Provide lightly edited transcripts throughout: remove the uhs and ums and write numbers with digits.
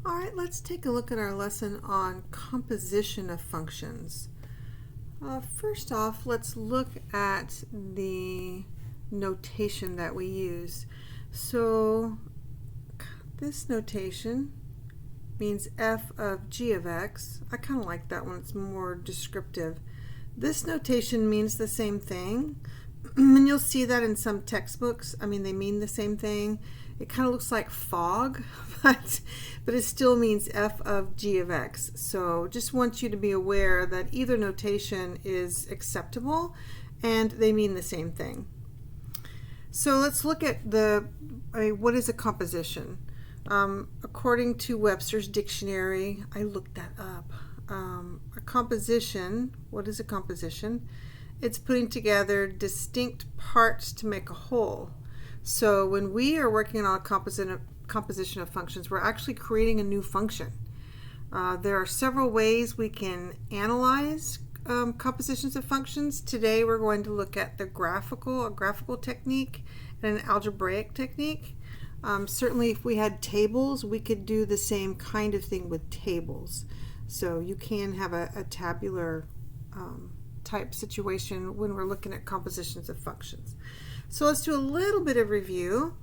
All right, let's take a look at our lesson on composition of functions. First off, let's look at the notation that we use. So this notation means f of g of x. I kind of like that one, it's more descriptive. This notation means the same thing, and you'll see that in some textbooks. I mean, they mean the same thing. It kind of looks like fog, but it still means f of g of x. So just want you to be aware that either notation is acceptable and they mean the same thing. So let's look at what is a composition. According to Webster's dictionary, I looked that up. A composition, what is a composition? It's putting together distinct parts to make a whole. So when we are working on a composition of functions, we're actually creating a new function. There are several ways we can analyze compositions of functions. Today we're going to look at a graphical technique and an algebraic technique. Certainly if we had tables, we could do the same kind of thing with tables. So you can have a tabular type situation when we're looking at compositions of functions. So let's do a little bit of review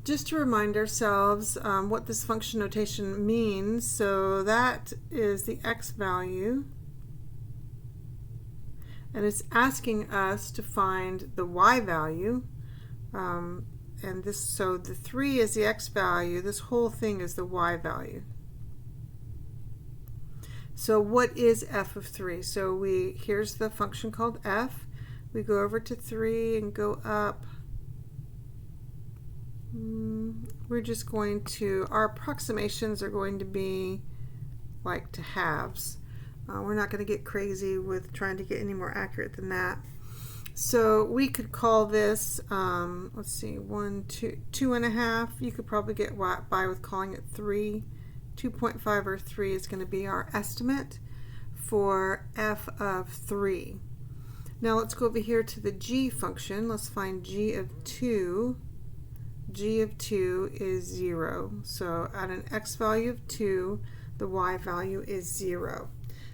just to remind ourselves what this function notation means. So that is the x value, and it's asking us to find the y value, so the 3 is the x value, this whole thing is the y value. So what is f of 3? So here's the function called f. We go over to 3 and go up. We're just going to, our approximations are going to be like to halves. We're not going to get crazy with trying to get any more accurate than that. So we could call this, let's see, 2.5. You could probably get by with calling it 3. 2.5 or 3 is going to be our estimate for f of 3. Now let's go over here to the g function. Let's find g of 2. G of 2 is 0. So at an x value of 2, the y value is 0.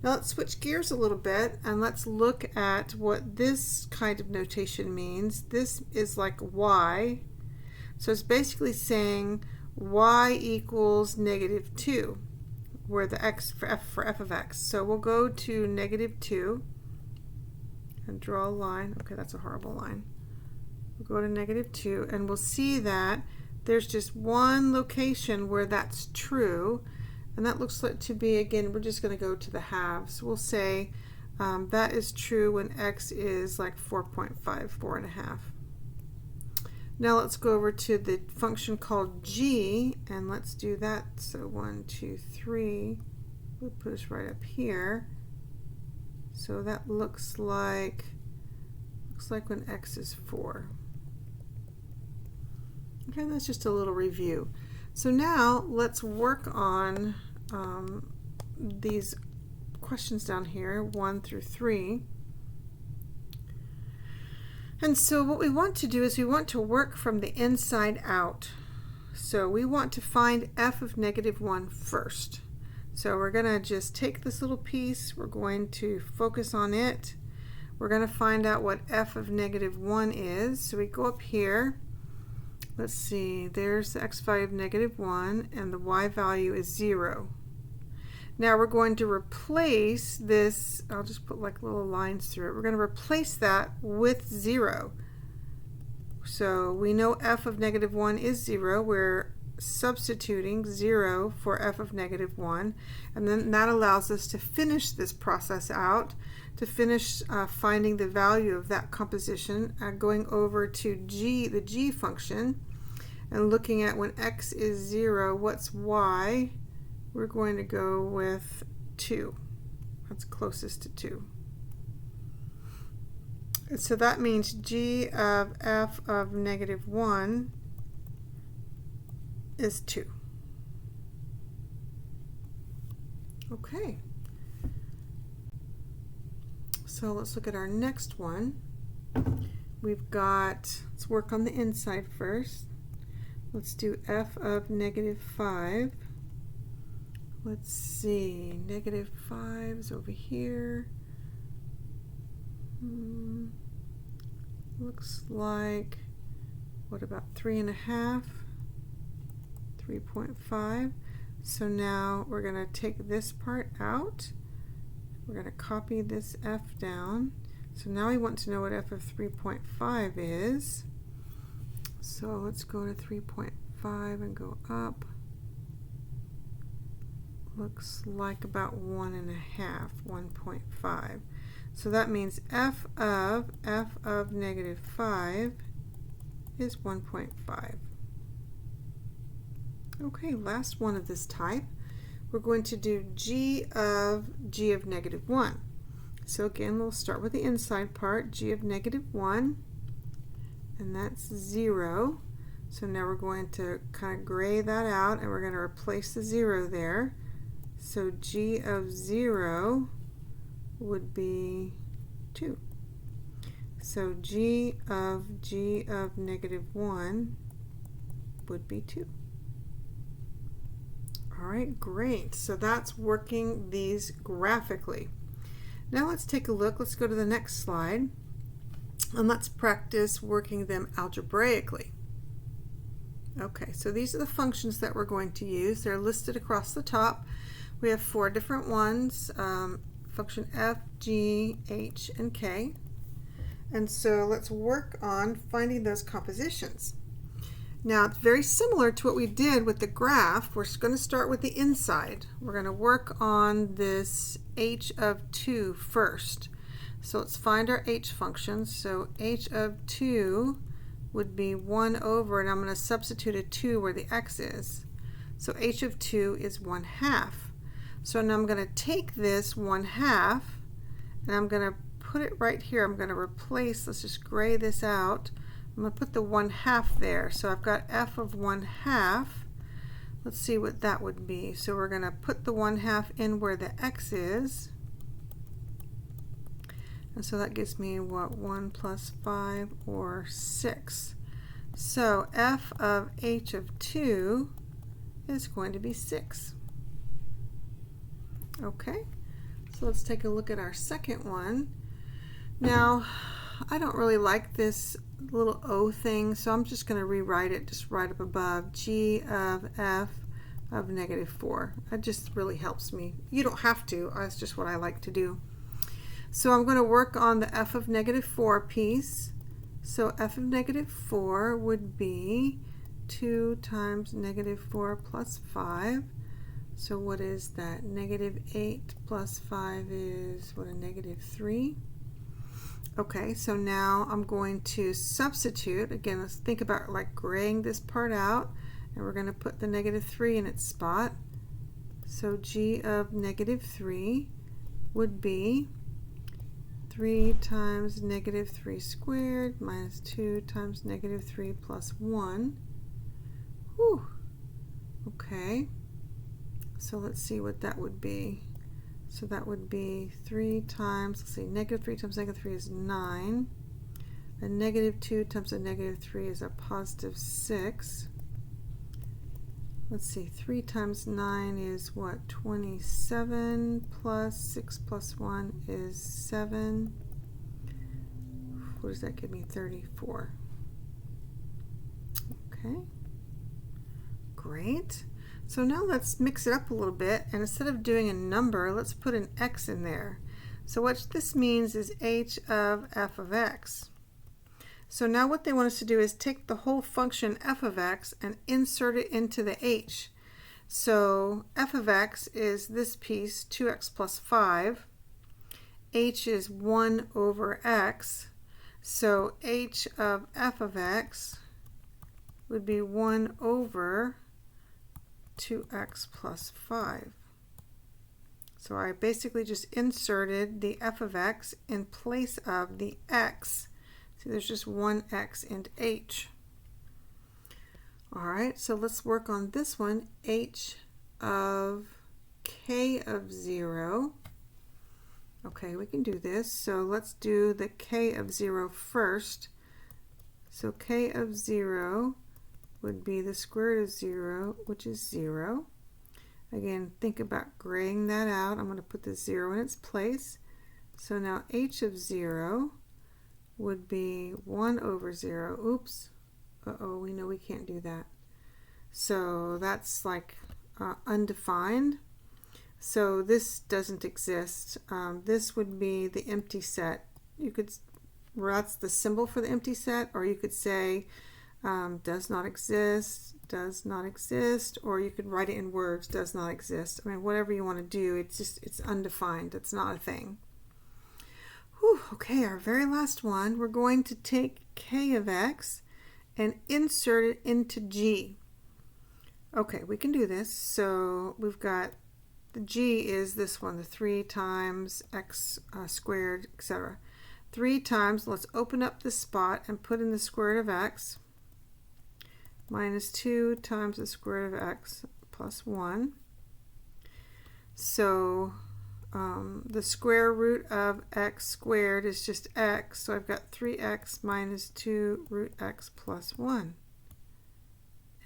Now let's switch gears a little bit and let's look at what this kind of notation means. This is like y. So it's basically saying y equals negative 2, where the x for f of x. So we'll go to negative 2 and draw a line. Okay, that's a horrible line. We'll go to negative 2 and we'll see that there's just one location where that's true, and that looks like to be, again, we're just going to go to the halves. We'll say that is true when x is like 4.5, 4.5. Now let's go over to the function called g, and let's do that. So 1, 2, 3. We'll put us right up here. So that looks like when x is 4. Okay, that's just a little review. So now let's work on these questions down here, 1 through 3. And so what we want to do is we want to work from the inside out. So we want to find f of negative 1 first. So we're going to just take this little piece, we're going to focus on it. We're going to find out what f of negative 1 is. So we go up here. Let's see, there's the x value of negative 1 and the y value is 0. Now we're going to replace this, I'll just put like little lines through it. We're going to replace that with 0. So we know f of negative 1 is 0. We're substituting 0 for f of negative 1. And then that allows us to finish this process out, to finish finding the value of that composition, going over to the g function and looking at when x is 0, what's y? We're going to go with 2. That's closest to 2. And so that means g of f of negative 1 is 2. Okay. So let's look at our next one. We've got, let's work on the inside first. Let's do f of negative 5. let's see, negative 5 is over here. Looks like, what about 3.5? 3.5. So now we're going to take this part out. We're going to copy this f down. So now we want to know what f of 3.5 is. So let's go to 3.5 and go up. Looks like about 1.5. So that means f of negative 5 is 1.5. Okay, last one of this type. We're going to do g of negative 1. So again, we'll start with the inside part, g of negative 1, and that's 0. So now we're going to kind of gray that out, and we're going to replace the 0 there. So g of 0 would be 2. So g of negative 1 would be 2. All right, great. So that's working these graphically. Now let's take a look. Let's go to the next slide, and let's practice working them algebraically. Okay, so these are the functions that we're going to use. They're listed across the top. We have 4 different ones, function f, g, h, and k. And so let's work on finding those compositions. Now it's very similar to what we did with the graph. We're going to start with the inside. We're going to work on this h of 2 first. So let's find our h functions. So h of 2 would be 1 over, and I'm going to substitute a 2 where the x is. So h of 2 is 1/2. So now I'm going to take this 1/2 and I'm going to put it right here. I'm going to replace, let's just gray this out. I'm going to put the 1/2 there. So I've got f of 1/2. Let's see what that would be. So we're going to put the 1/2 in where the x is. And so that gives me what, 1 plus 5 or 6. So f of h of 2 is going to be 6. Okay, so let's take a look at our second one. Now, I don't really like this little O thing, so I'm just going to rewrite it just right up above, g of f of negative 4. That just really helps me. You don't have to, that's just what I like to do. So I'm going to work on the f of negative 4 piece. So f of negative 4 would be 2 times negative 4 plus 5. So what is that? Negative 8 plus 5 is, what, a negative 3? Okay, so now I'm going to substitute. Again, let's think about like graying this part out, and we're going to put the negative 3 in its spot. So g of negative 3 would be 3 times negative 3 squared minus 2 times negative 3 plus 1. Whew. Okay. So let's see what that would be. So that would be 3 times, let's see, negative 3 times negative 3 is 9. A negative 2 times a negative 3 is a positive 6. Let's see, 3 times 9 is what, 27, plus 6 plus 1 is 7. What does that give me? 34. Okay, great. So now let's mix it up a little bit, and instead of doing a number, let's put an x in there. So what this means is h of f of x. So now what they want us to do is take the whole function f of x and insert it into the h. So f of x is this piece, 2x plus 5. H is 1 over x. So h of f of x would be 1 over 2x plus 5. So I basically just inserted the f of x in place of the x. See, there's just one x and h. Alright, so let's work on this one, h of k of 0. Okay, we can do this. So let's do the k of 0 first. So k of 0 would be the square root of 0, which is 0. Again, think about graying that out. I'm going to put the 0 in its place. So now h of 0 would be 1 over 0. Oops. Uh-oh, we know we can't do that. So that's like undefined. So this doesn't exist. This would be the empty set. You could, that's the symbol for the empty set, or you could say does not exist, or you could write it in words, does not exist. I mean, whatever you want to do, it's undefined. It's not a thing. Whew, okay, our very last one, we're going to take k of x and insert it into g. Okay, we can do this. So we've got the g is this one, the 3 times x squared, etc. 3 times, let's open up this spot and put in the square root of x, minus 2 times the square root of x plus 1. So the square root of x squared is just x, so I've got 3x minus 2 root x plus 1.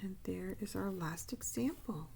And there is our last example.